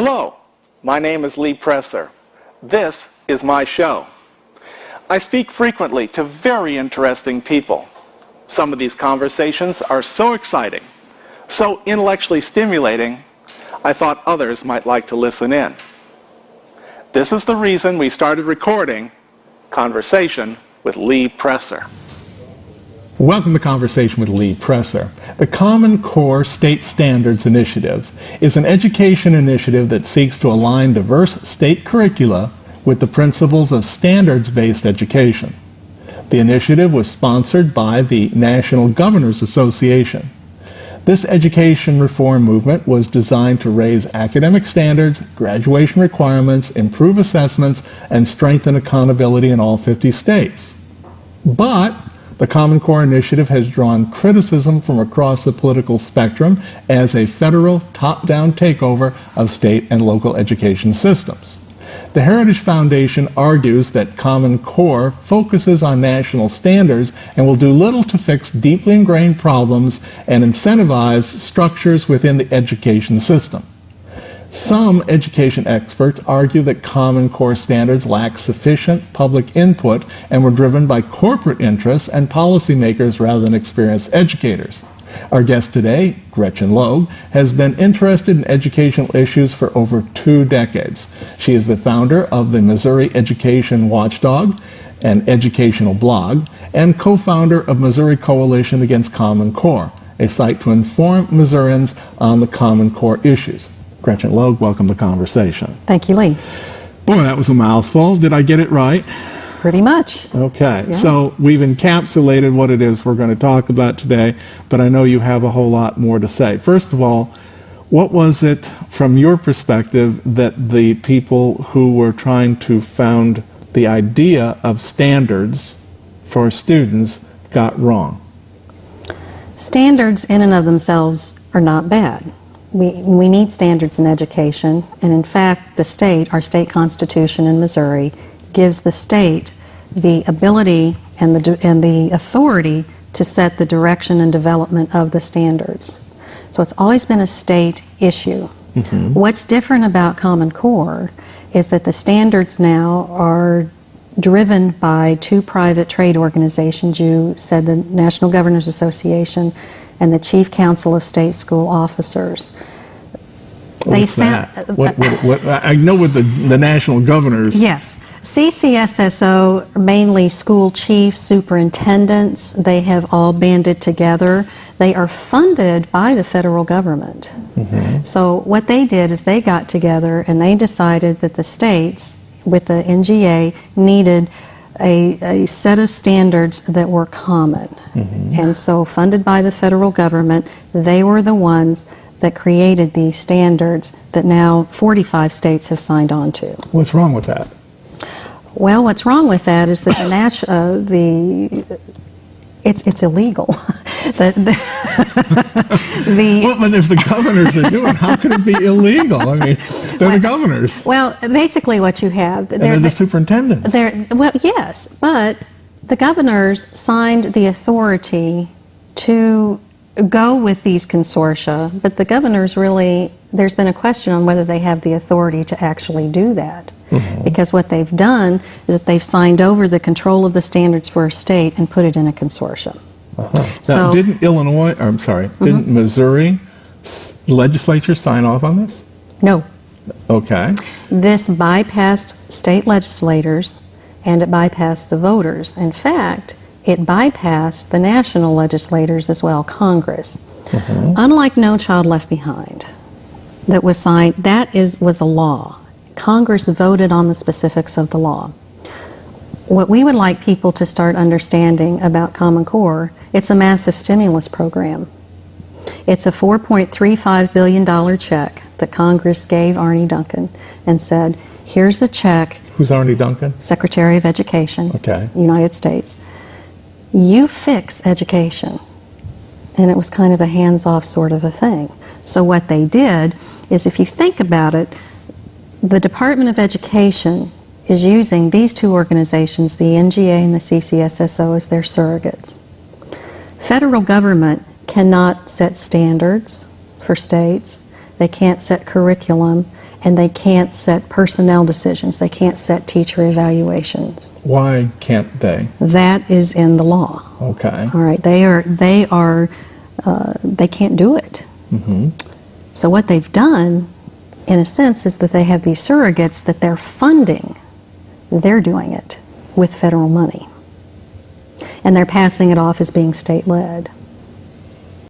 Hello, my name is Lee Presser. This is my show. I speak frequently to very interesting people. Some of these conversations are so exciting, so intellectually stimulating, I thought others might like to listen in. This is the reason we started recording Conversation with Lee Presser. Welcome to Conversation with Lee Presser. The Common Core State Standards Initiative is an education initiative that seeks to align diverse state curricula with the principles of standards-based education. The initiative was sponsored by the National Governors Association. This education reform movement was designed to raise academic standards, graduation requirements, improve assessments, and strengthen accountability in all 50 states. But the Common Core Initiative has drawn criticism from across the political spectrum as a federal top-down takeover of state and local education systems. The Heritage Foundation argues that Common Core focuses on national standards and will do little to fix deeply ingrained problems and incentivize structures within the education system. Some education experts argue that Common Core standards lack sufficient public input and were driven by corporate interests and policymakers rather than experienced educators. Our guest today, Gretchen Logue, has been interested in educational issues for over 2 decades. She is the founder of the Missouri Education Watchdog, an educational blog, and co-founder of Missouri Coalition Against Common Core, a site to inform Missourians on the Common Core issues. Gretchen Logue, welcome to Conversation. Thank you, Lee. Boy, that was a mouthful. Did I get it right? Pretty much. Okay, Yeah. So we've encapsulated what it is we're going to talk about today, but I know you have a whole lot more to say. First of all, what was it, from your perspective, that the people who were trying to found the idea of standards for students got wrong? Standards in and of themselves are not bad. We need standards in education, and in fact, our state constitution in Missouri gives the state the ability and the authority to set the direction and development of the standards. So it's always been a state issue. Mm-hmm. What's different about Common Core is that the standards now are driven by 2 private trade organizations. You said the National Governors Association and the Chief Council of State School Officers. What's that? What, I know with the national governors. Yes. CCSSO, mainly school chiefs, superintendents, they have all banded together. They are funded by the federal government. Mm-hmm. So what they did is they got together and they decided that the states, with the NGA, needed a set of standards that were common. Mm-hmm. And so, funded by the federal government, they were the ones that created these standards that now 45 states have signed on to. What's wrong with that? Well, what's wrong with that is that it's illegal. Well, but if the governors are doing it, how could it be illegal? I mean, they're the governors. Well, basically what you have... And they're the superintendents. Well, yes, but the governors signed the authority to go with these consortia, but the governors really... There's been a question on whether they have the authority to actually do that. Mm-hmm. Because what they've done is that they've signed over the control of the standards for a state and put it in a consortium. Uh-huh. Now, didn't Missouri legislature sign off on this? No. Okay. This bypassed state legislators and it bypassed the voters. In fact, it bypassed the national legislators as well, Congress. Mm-hmm. Unlike No Child Left Behind, that was signed, was a law. Congress voted on the specifics of the law. What we would like people to start understanding about Common Core, it's a massive stimulus program. It's a $4.35 billion check that Congress gave Arne Duncan and said, here's a check. Who's Arne Duncan? Secretary of Education, okay. United States. You fix education. And it was kind of a hands-off sort of a thing. So what they did is, if you think about it, the Department of Education is using these 2 organizations, the NGA and the CCSSO, as their surrogates. Federal government cannot set standards for states. They can't set curriculum. and they can't set personnel decisions. They can't set teacher evaluations. Why can't they? That is in the law. Okay. All right, they can't do it. Mm-hmm. So what they've done, in a sense, is that they have these surrogates that they're funding. They're doing it with federal money. And they're passing it off as being state-led.